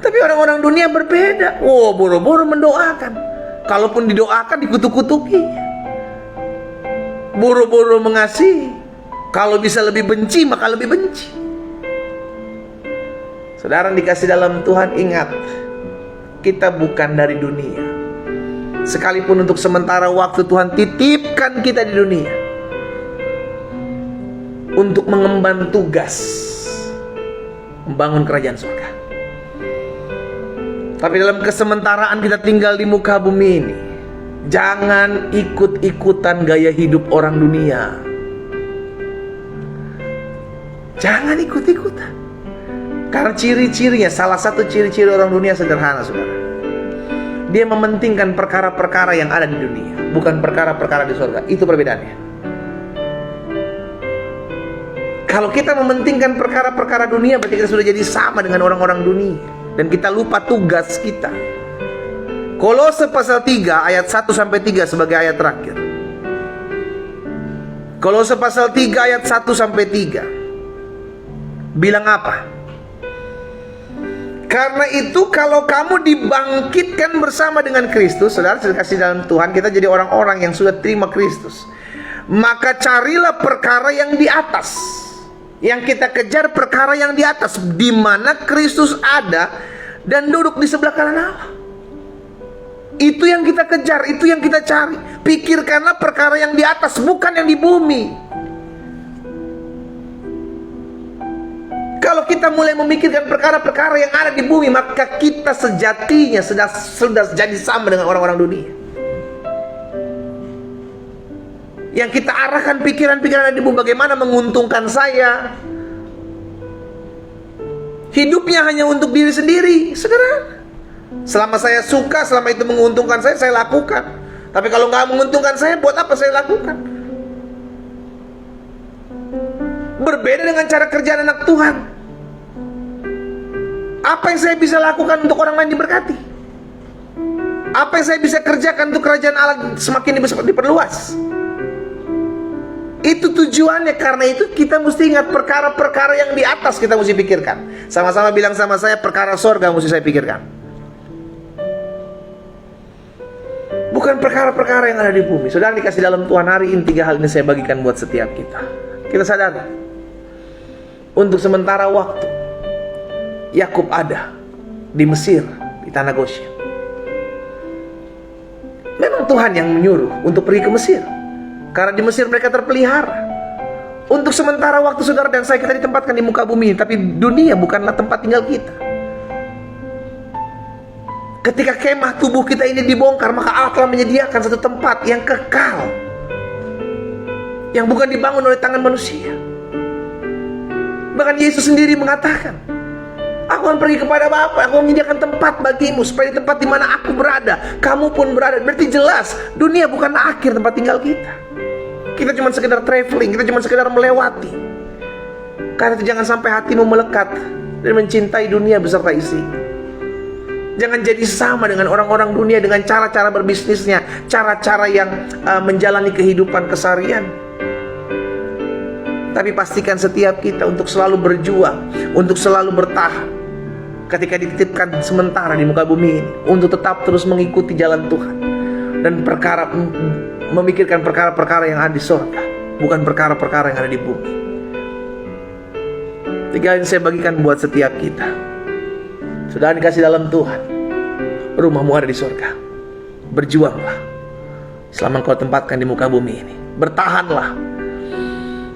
Tapi orang-orang dunia berbeda. Boro-boro mendoakan. Kalaupun didoakan, dikutuk-kutuki. Boro-boro mengasihi. Kalau bisa lebih benci, maka lebih benci. Saudara dikasih dalam Tuhan, ingat, kita bukan dari dunia. Sekalipun untuk sementara waktu Tuhan titipkan kita di dunia untuk mengemban tugas membangun kerajaan surga. Tapi dalam kesementaraan kita tinggal di muka bumi ini, jangan ikut-ikutan gaya hidup orang dunia. Jangan ikut-ikutan. Karena ciri-cirinya, salah satu ciri-ciri orang dunia sederhana, saudara. Dia mementingkan perkara-perkara yang ada di dunia, bukan perkara-perkara di surga. Itu perbedaannya. Kalau kita mementingkan perkara-perkara dunia, berarti kita sudah jadi sama dengan orang-orang dunia. Dan kita lupa tugas kita. Kolose pasal 3 ayat 1-3 sebagai ayat terakhir. Kolose pasal 3 ayat 1-3 bilang apa? Karena itu kalau kamu dibangkitkan bersama dengan Kristus, saudara kasih dalam Tuhan, kita jadi orang-orang yang sudah terima Kristus, maka carilah perkara yang di atas. Yang kita kejar perkara yang di atas, di mana Kristus ada dan duduk di sebelah kanan Allah. Itu yang kita kejar, itu yang kita cari. Pikirkanlah perkara yang di atas, bukan yang di bumi. Kalau kita mulai memikirkan perkara-perkara yang ada di bumi, maka kita sejatinya sudah jadi sama dengan orang-orang dunia. Yang kita arahkan pikiran-pikiran di bumi, bagaimana menguntungkan saya. Hidupnya hanya untuk diri sendiri, sederhana. Selama saya suka, selama itu menguntungkan saya lakukan. Tapi kalau nggak menguntungkan saya, buat apa saya lakukan? Berbeda dengan cara kerja anak Tuhan. Apa yang saya bisa lakukan untuk orang lain diberkati? Apa yang saya bisa kerjakan untuk kerajaan Allah semakin diperluas? Itu tujuannya. Karena itu kita mesti ingat perkara-perkara yang di atas kita mesti pikirkan. Sama-sama bilang sama saya, perkara sorga mesti saya pikirkan. Bukan perkara-perkara yang ada di bumi. Saudara dikasih dalam Tuhan, hari ini 3 hal ini saya bagikan buat setiap kita. Kita sadar, untuk sementara waktu Yakub ada di Mesir, di tanah Goshen. Memang Tuhan yang menyuruh untuk pergi ke Mesir, karena di Mesir mereka terpelihara. Untuk sementara waktu saudara dan saya, kita ditempatkan di muka bumi, tapi dunia bukanlah tempat tinggal kita. Ketika kemah tubuh kita ini dibongkar, maka Allah telah menyediakan satu tempat yang kekal, yang bukan dibangun oleh tangan manusia. Bahkan Yesus sendiri mengatakan, aku akan pergi kepada Bapa, aku menyediakan tempat bagimu, supaya di tempat di mana aku berada, kamu pun berada. Berarti jelas, dunia bukanlah akhir tempat tinggal kita. Kita cuma sekedar traveling, kita cuma sekedar melewati. Karena itu jangan sampai hatimu melekat dan mencintai dunia beserta isinya. Jangan jadi sama dengan orang-orang dunia, dengan cara-cara berbisnisnya, cara-cara yang menjalani kehidupan keseharian. Tapi pastikan setiap kita untuk selalu berjuang, untuk selalu bertahan ketika dititipkan sementara di muka bumi ini, untuk tetap terus mengikuti jalan Tuhan dan memikirkan perkara-perkara yang ada di surga, bukan perkara-perkara yang ada di bumi. 3 yang saya bagikan buat setiap kita. Sudah dikasih dalam Tuhan, rumahmu ada di surga. Berjuanglah selama kau tempatkan di muka bumi ini. Bertahanlah.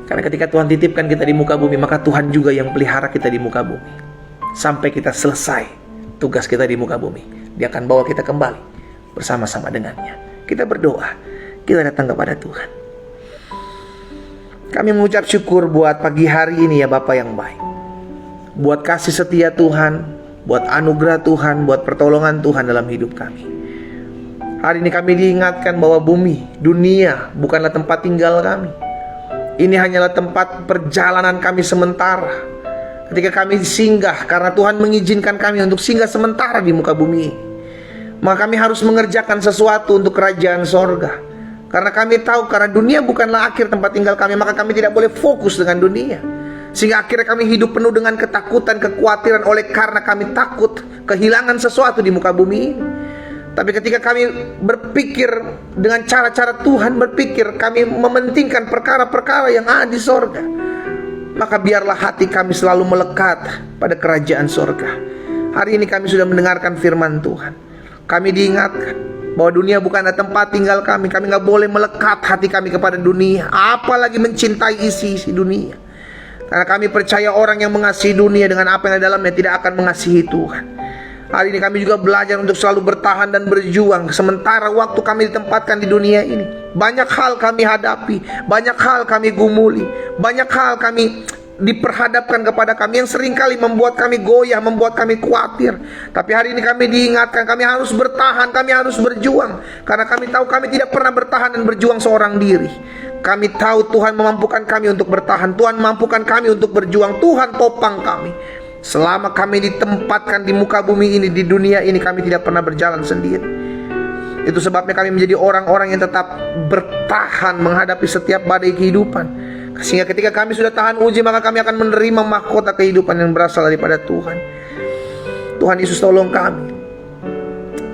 Karena ketika Tuhan titipkan kita di muka bumi, maka Tuhan juga yang pelihara kita di muka bumi sampai kita selesai tugas kita di muka bumi. Dia akan bawa kita kembali bersama-sama dengannya. Kita berdoa, kita datang kepada Tuhan. Kami mengucap syukur buat pagi hari ini ya Bapa yang baik, buat kasih setia Tuhan, buat anugerah Tuhan, buat pertolongan Tuhan dalam hidup kami. Hari ini kami diingatkan bahwa bumi, dunia bukanlah tempat tinggal kami. Ini hanyalah tempat perjalanan kami sementara. Ketika kami singgah, karena Tuhan mengizinkan kami untuk singgah sementara di muka bumi ini, maka kami harus mengerjakan sesuatu untuk kerajaan sorga. Karena kami tahu, karena dunia bukanlah akhir tempat tinggal kami, maka kami tidak boleh fokus dengan dunia. Sehingga akhirnya kami hidup penuh dengan ketakutan, kekhawatiran oleh karena kami takut kehilangan sesuatu di muka bumi ini. Tapi ketika kami berpikir dengan cara-cara Tuhan berpikir, kami mementingkan perkara-perkara yang ada di sorga, maka biarlah hati kami selalu melekat pada kerajaan sorga. Hari ini kami sudah mendengarkan firman Tuhan. Kami diingatkan bahwa dunia bukanlah tempat tinggal kami. Kami gak boleh melekat hati kami kepada dunia, apalagi mencintai isi-isi dunia. Karena kami percaya orang yang mengasihi dunia dengan apa yang ada dalamnya tidak akan mengasihi Tuhan. Hari ini kami juga belajar untuk selalu bertahan dan berjuang sementara waktu kami ditempatkan di dunia ini. Banyak hal kami hadapi, banyak hal kami gumuli, banyak hal kami diperhadapkan kepada kami yang seringkali membuat kami goyah, membuat kami khawatir. Tapi hari ini kami diingatkan, kami harus bertahan, kami harus berjuang. Karena kami tahu kami tidak pernah bertahan dan berjuang seorang diri. Kami tahu Tuhan memampukan kami untuk bertahan, Tuhan memampukan kami untuk berjuang, Tuhan topang kami. Selama kami ditempatkan di muka bumi ini, di dunia ini, kami tidak pernah berjalan sendiri. Itu sebabnya kami menjadi orang-orang yang tetap bertahan menghadapi setiap badai kehidupan. Sehingga ketika kami sudah tahan uji, maka kami akan menerima mahkota kehidupan yang berasal daripada Tuhan. Tuhan Yesus tolong kami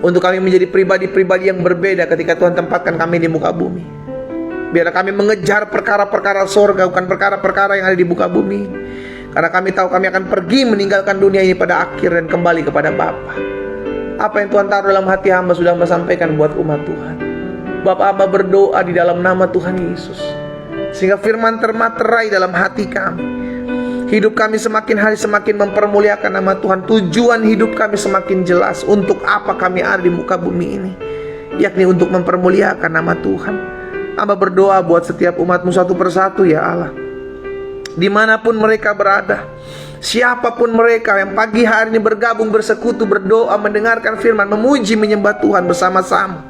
untuk kami menjadi pribadi-pribadi yang berbeda ketika Tuhan tempatkan kami di muka bumi. Biar kami mengejar perkara-perkara sorga, bukan perkara-perkara yang ada di muka bumi. Karena kami tahu kami akan pergi meninggalkan dunia ini pada akhir dan kembali kepada Bapa. Apa yang Tuhan taruh dalam hati hamba sudah hamba sampaikan buat umat Tuhan. Bapa, hamba berdoa di dalam nama Tuhan Yesus, sehingga firman termaterai dalam hati kami. Hidup kami semakin hari semakin mempermuliakan nama Tuhan. Tujuan hidup kami semakin jelas untuk apa kami ada di muka bumi ini, yakni untuk mempermuliakan nama Tuhan. Hamba berdoa buat setiap umatmu satu persatu ya Allah. dimanapun mereka berada. Siapapun mereka yang pagi hari ini bergabung, bersekutu, berdoa, mendengarkan firman, memuji, menyembah Tuhan bersama-sama,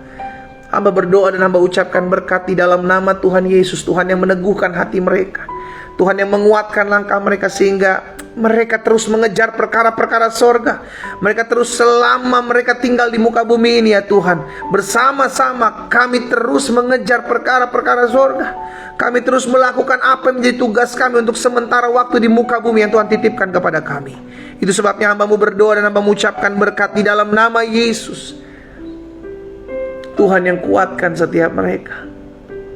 hamba berdoa dan hamba ucapkan berkat di dalam nama Tuhan Yesus. Tuhan yang meneguhkan hati mereka, Tuhan yang menguatkan langkah mereka, sehingga mereka terus mengejar perkara-perkara sorga. Mereka terus, selama mereka tinggal di muka bumi ini ya Tuhan, bersama-sama kami terus mengejar perkara-perkara sorga. Kami terus melakukan apa yang menjadi tugas kami untuk sementara waktu di muka bumi yang Tuhan titipkan kepada kami. Itu sebabnya hamba-Mu berdoa dan hamba mengucapkan berkat di dalam nama Yesus. Tuhan yang kuatkan setiap mereka,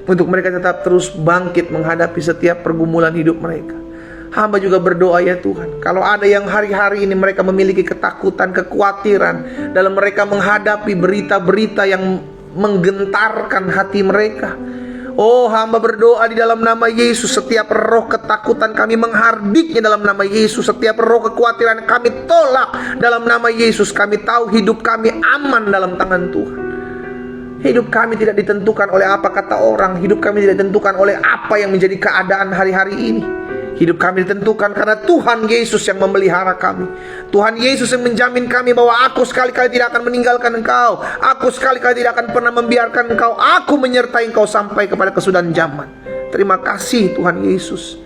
untuk mereka tetap terus bangkit menghadapi setiap pergumulan hidup mereka. Hamba juga berdoa ya Tuhan, kalau ada yang hari-hari ini mereka memiliki ketakutan, kekhawatiran dalam mereka menghadapi berita-berita yang menggentarkan hati mereka, oh hamba berdoa di dalam nama Yesus, setiap roh ketakutan kami menghardiknya dalam nama Yesus. Setiap roh kekhawatiran kami tolak dalam nama Yesus. Kami tahu hidup kami aman dalam tangan Tuhan. Hidup kami tidak ditentukan oleh apa kata orang. Hidup kami tidak ditentukan oleh apa yang menjadi keadaan hari-hari ini. Hidup kami ditentukan karena Tuhan Yesus yang memelihara kami. Tuhan Yesus yang menjamin kami bahwa aku sekali-kali tidak akan meninggalkan engkau. Aku sekali-kali tidak akan pernah membiarkan engkau. Aku menyertai engkau sampai kepada kesudahan zaman. Terima kasih Tuhan Yesus,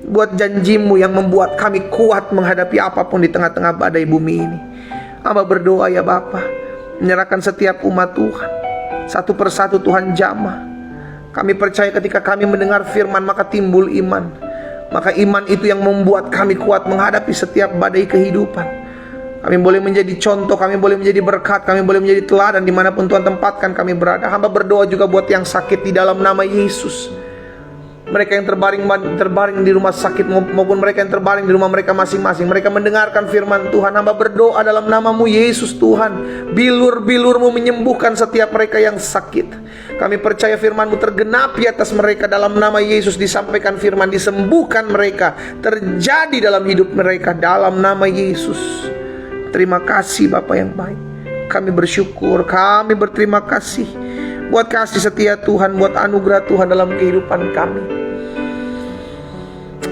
buat janjimu yang membuat kami kuat menghadapi apapun di tengah-tengah badai bumi ini. Hamba berdoa ya Bapa, menyerahkan setiap umat Tuhan, satu persatu Tuhan jamah. Kami percaya ketika kami mendengar firman maka timbul iman. Maka iman itu yang membuat kami kuat menghadapi setiap badai kehidupan. Kami boleh menjadi contoh, kami boleh menjadi berkat, kami boleh menjadi teladan dimanapun Tuhan tempatkan kami berada. Hamba berdoa juga buat yang sakit di dalam nama Yesus. Mereka yang terbaring di rumah sakit maupun mereka yang terbaring di rumah mereka masing-masing, mereka mendengarkan firman Tuhan. Hamba berdoa dalam nama-Mu Yesus Tuhan, bilur-bilur-Mu menyembuhkan setiap mereka yang sakit. Kami percaya firman-Mu tergenapi atas mereka dalam nama Yesus. Disampaikan firman, disembuhkan mereka, terjadi dalam hidup mereka dalam nama Yesus. Terima kasih Bapa yang baik. Kami bersyukur, kami berterima kasih buat kasih setia Tuhan, buat anugerah Tuhan dalam kehidupan kami.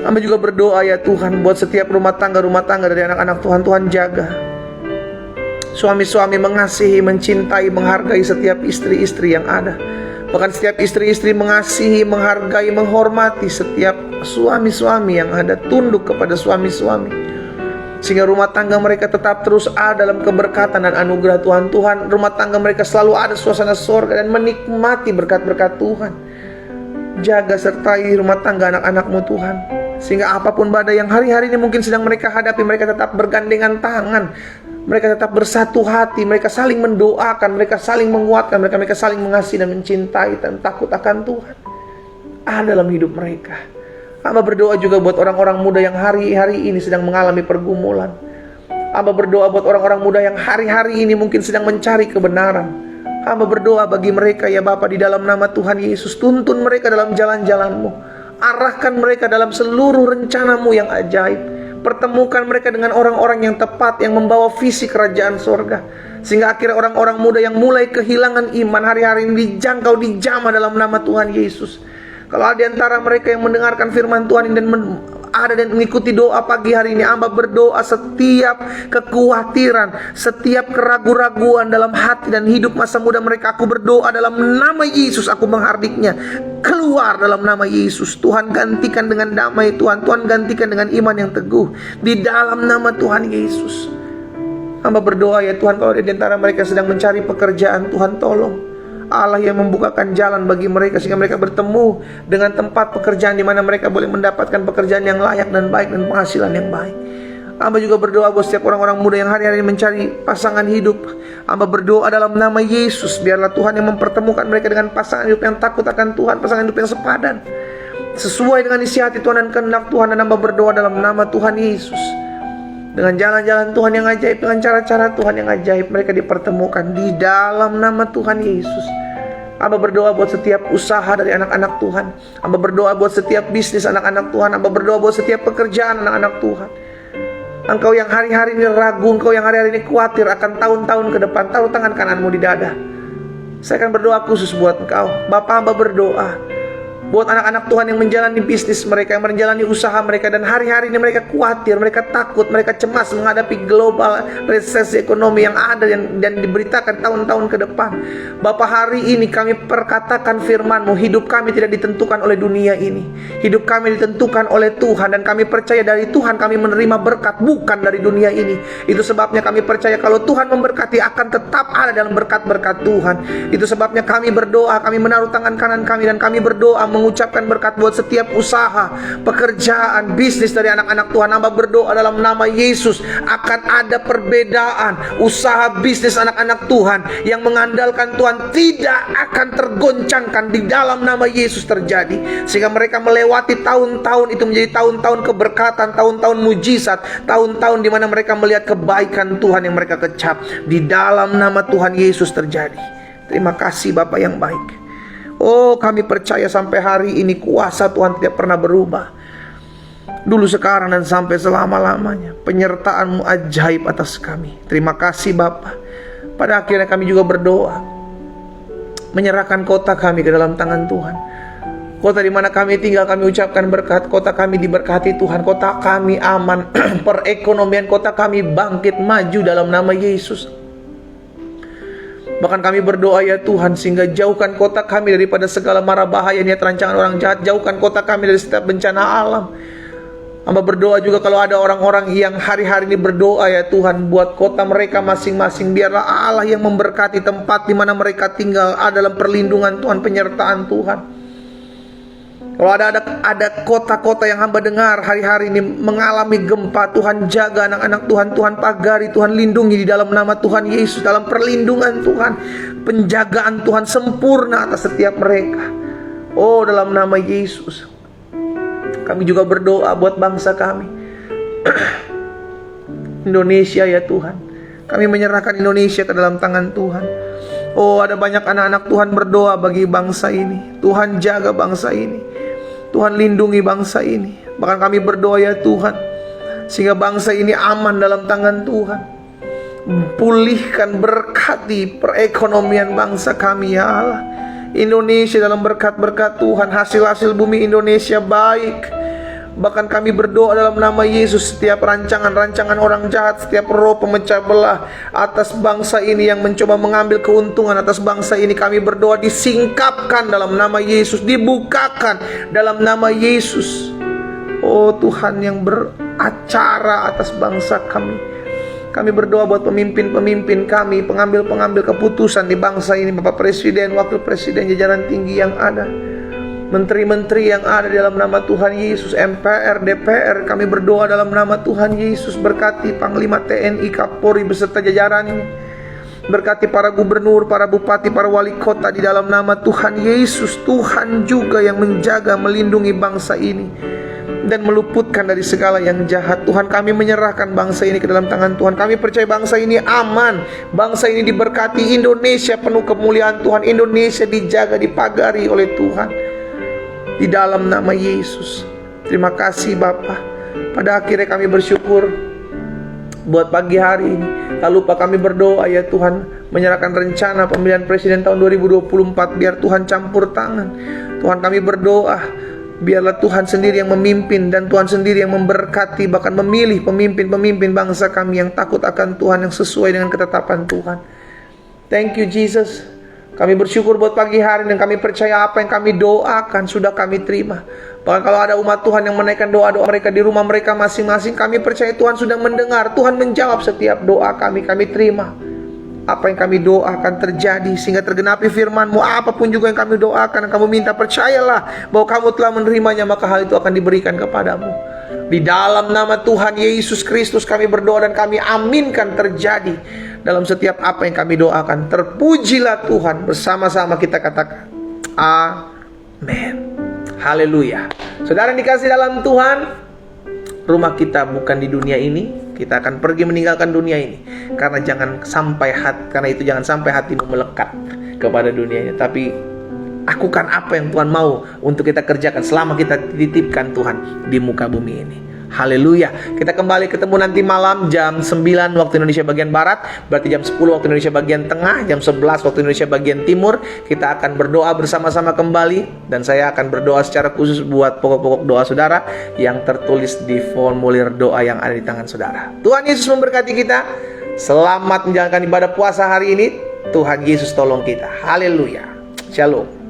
Kami juga berdoa ya Tuhan, buat setiap rumah tangga dari anak-anak Tuhan. Tuhan jaga suami-suami, mengasihi, mencintai, menghargai setiap istri-istri yang ada. Bahkan setiap istri-istri mengasihi, menghargai, menghormati setiap suami-suami yang ada. Tunduk kepada suami-suami, sehingga rumah tangga mereka tetap terus ada dalam keberkatan dan anugerah Tuhan. Tuhan, rumah tangga mereka selalu ada suasana sorga dan menikmati berkat-berkat Tuhan. Jaga sertai rumah tangga anak-anak-Mu Tuhan, sehingga apapun badai yang hari-hari ini mungkin sedang mereka hadapi, mereka tetap bergandengan tangan, mereka tetap bersatu hati, mereka saling mendoakan, mereka saling menguatkan, mereka saling mengasihi dan mencintai dan takut akan Tuhan ada dalam hidup mereka. Hamba berdoa juga buat orang-orang muda yang hari-hari ini sedang mengalami pergumulan. Hamba berdoa buat orang-orang muda yang hari-hari ini mungkin sedang mencari kebenaran. Hamba berdoa bagi mereka ya Bapa di dalam nama Tuhan Yesus. Tuntun mereka dalam jalan-jalan-Mu. Arahkan mereka dalam seluruh rencana-Mu yang ajaib. Pertemukan mereka dengan orang-orang yang tepat, yang membawa visi kerajaan sorga, sehingga akhirnya orang-orang muda yang mulai kehilangan iman hari-hari ini dijangkau, dijamah dalam nama Tuhan Yesus. Kalau ada di antara mereka yang mendengarkan firman Tuhan dan ada dan mengikuti doa pagi hari ini, hamba berdoa setiap kekhawatiran, setiap keraguan-raguan dalam hati dan hidup masa muda mereka, aku berdoa dalam nama Yesus, aku menghardiknya keluar dalam nama Yesus. Tuhan gantikan dengan damai Tuhan, Tuhan gantikan dengan iman yang teguh di dalam nama Tuhan Yesus. Hamba berdoa ya Tuhan, kalau ada di antara mereka sedang mencari pekerjaan, Tuhan tolong Allah yang membukakan jalan bagi mereka, sehingga mereka bertemu dengan tempat pekerjaan di mana mereka boleh mendapatkan pekerjaan yang layak dan baik dan penghasilan yang baik. Hamba juga berdoa buat setiap orang-orang muda yang hari-hari ini mencari pasangan hidup. Hamba berdoa dalam nama Yesus, biarlah Tuhan yang mempertemukan mereka dengan pasangan hidup yang takut akan Tuhan, pasangan hidup yang sepadan, sesuai dengan isi hati Tuhan dan kehendak Tuhan. Dan hamba berdoa dalam nama Tuhan Yesus, dengan jalan-jalan Tuhan yang ajaib, dengan cara-cara Tuhan yang ajaib, mereka dipertemukan di dalam nama Tuhan Yesus. Hamba berdoa buat setiap usaha dari anak-anak Tuhan. Hamba berdoa buat setiap bisnis anak-anak Tuhan. Hamba berdoa buat setiap pekerjaan anak-anak Tuhan. Engkau yang hari-hari ini ragu, engkau yang hari-hari ini khawatir akan tahun-tahun ke depan, taruh tangan kananmu di dada. Saya akan berdoa khusus buat engkau. Bapa, hamba berdoa Buat anak-anak Tuhan yang menjalani bisnis mereka, yang menjalani usaha mereka, dan hari-hari ini mereka khawatir, mereka takut, mereka cemas menghadapi global resesi ekonomi yang ada dan diberitakan tahun-tahun ke depan. Bapa, hari ini kami perkatakan firman-Mu, hidup kami tidak ditentukan oleh dunia ini. Hidup kami ditentukan oleh Tuhan, dan kami percaya dari Tuhan kami menerima berkat, bukan dari dunia ini. Itu sebabnya kami percaya kalau Tuhan memberkati akan tetap ada dalam berkat-berkat Tuhan. Itu sebabnya kami berdoa, kami menaruh tangan kanan kami dan kami berdoa mengucapkan berkat buat setiap usaha, pekerjaan, bisnis dari anak-anak Tuhan. Hamba berdoa dalam nama Yesus akan ada perbedaan. Usaha bisnis anak-anak Tuhan yang mengandalkan Tuhan tidak akan tergoncangkan di dalam nama Yesus terjadi. Sehingga mereka melewati tahun-tahun itu menjadi tahun-tahun keberkatan, tahun-tahun mujizat, tahun-tahun di mana mereka melihat kebaikan Tuhan yang mereka kecap. Di dalam nama Tuhan Yesus terjadi. Terima kasih Bapa yang baik. Oh, kami percaya sampai hari ini kuasa Tuhan tidak pernah berubah. Dulu, sekarang, dan sampai selama-lamanya. Penyertaan-Mu ajaib atas kami. Terima kasih Bapa. Pada akhirnya kami juga berdoa, menyerahkan kota kami ke dalam tangan Tuhan. Kota di mana kami tinggal kami ucapkan berkat. Kota kami diberkati Tuhan. Kota kami aman. Perekonomian kota kami bangkit maju dalam nama Yesus. Bahkan kami berdoa ya Tuhan, sehingga jauhkan kota kami daripada segala mara bahaya, niat rancangan orang jahat. Jauhkan kota kami dari setiap bencana alam. Hamba berdoa juga kalau ada orang-orang yang hari-hari ini berdoa ya Tuhan, buat kota mereka masing-masing. Biarlah Allah yang memberkati tempat di mana mereka tinggal, ada dalam perlindungan Tuhan, penyertaan Tuhan. Kalau ada kota-kota yang hamba dengar hari-hari ini mengalami gempa, Tuhan jaga anak-anak Tuhan, Tuhan pagari, Tuhan lindungi di dalam nama Tuhan Yesus. Dalam perlindungan Tuhan, penjagaan Tuhan sempurna atas setiap mereka. Oh, dalam nama Yesus. Kami juga berdoa buat bangsa kami Indonesia ya Tuhan. Kami menyerahkan Indonesia ke dalam tangan Tuhan. Oh, ada banyak anak-anak Tuhan berdoa bagi bangsa ini. Tuhan jaga bangsa ini, Tuhan lindungi bangsa ini. Bahkan kami berdoa ya Tuhan, sehingga bangsa ini aman dalam tangan Tuhan. Pulihkan, berkati perekonomian bangsa kami ya Allah. Indonesia dalam berkat-berkat Tuhan, hasil-hasil bumi Indonesia baik. Bahkan kami berdoa dalam nama Yesus, setiap rancangan-rancangan orang jahat, setiap roh pemecah belah atas bangsa ini yang mencoba mengambil keuntungan atas bangsa ini, kami berdoa disingkapkan dalam nama Yesus, dibukakan dalam nama Yesus. Oh Tuhan yang beracara atas bangsa kami. Kami berdoa buat pemimpin-pemimpin kami, pengambil-pengambil keputusan di bangsa ini, Bapak Presiden, Wakil Presiden, jajaran tinggi yang ada, menteri-menteri yang ada dalam nama Tuhan Yesus, MPR, DPR. Kami berdoa dalam nama Tuhan Yesus, berkati Panglima TNI, Kapolri beserta jajarannya. Berkati para gubernur, para bupati, para wali kota di dalam nama Tuhan Yesus. Tuhan juga yang menjaga, melindungi bangsa ini dan meluputkan dari segala yang jahat. Tuhan, kami menyerahkan bangsa ini ke dalam tangan Tuhan. Kami percaya bangsa ini aman, bangsa ini diberkati. Indonesia penuh kemuliaan Tuhan. Indonesia dijaga, dipagari oleh Tuhan di dalam nama Yesus. Terima kasih Bapa. Pada akhirnya kami bersyukur buat pagi hari ini. Tak lupa kami berdoa ya Tuhan, menyerahkan rencana pemilihan presiden tahun 2024. Biar Tuhan campur tangan. Tuhan, kami berdoa, biarlah Tuhan sendiri yang memimpin dan Tuhan sendiri yang memberkati, bahkan memilih pemimpin-pemimpin bangsa kami yang takut akan Tuhan, yang sesuai dengan ketetapan Tuhan. Thank you Jesus. Kami bersyukur buat pagi hari dan kami percaya apa yang kami doakan sudah kami terima. Bahkan kalau ada umat Tuhan yang menaikkan doa-doa mereka di rumah mereka masing-masing, kami percaya Tuhan sudah mendengar. Tuhan menjawab setiap doa kami terima. Apa yang kami doakan terjadi sehingga tergenapi firman-Mu. Apapun juga yang kami doakan, kamu minta, percayalah bahwa kamu telah menerimanya, maka hal itu akan diberikan kepadamu. Di dalam nama Tuhan Yesus Kristus kami berdoa dan kami aminkan terjadi dalam setiap apa yang kami doakan. Terpujilah Tuhan. Bersama-sama kita katakan amin. Haleluya. Saudara yang dikasihi dalam Tuhan, rumah kita bukan di dunia ini. Kita akan pergi meninggalkan dunia ini. Karena itu jangan sampai hatimu melekat kepada dunia ini. Tapi lakukan apa yang Tuhan mau untuk kita kerjakan selama kita dititipkan Tuhan di muka bumi ini. Haleluya. Kita kembali ketemu nanti malam jam 9 waktu Indonesia bagian Barat, berarti jam 10 waktu Indonesia bagian Tengah, jam 11 waktu Indonesia bagian Timur. Kita akan berdoa bersama-sama kembali, dan saya akan berdoa secara khusus buat pokok-pokok doa saudara yang tertulis di formulir doa yang ada di tangan saudara. Tuhan Yesus memberkati kita. Selamat menjalankan ibadah puasa hari ini. Tuhan Yesus tolong kita. Haleluya. Shalom.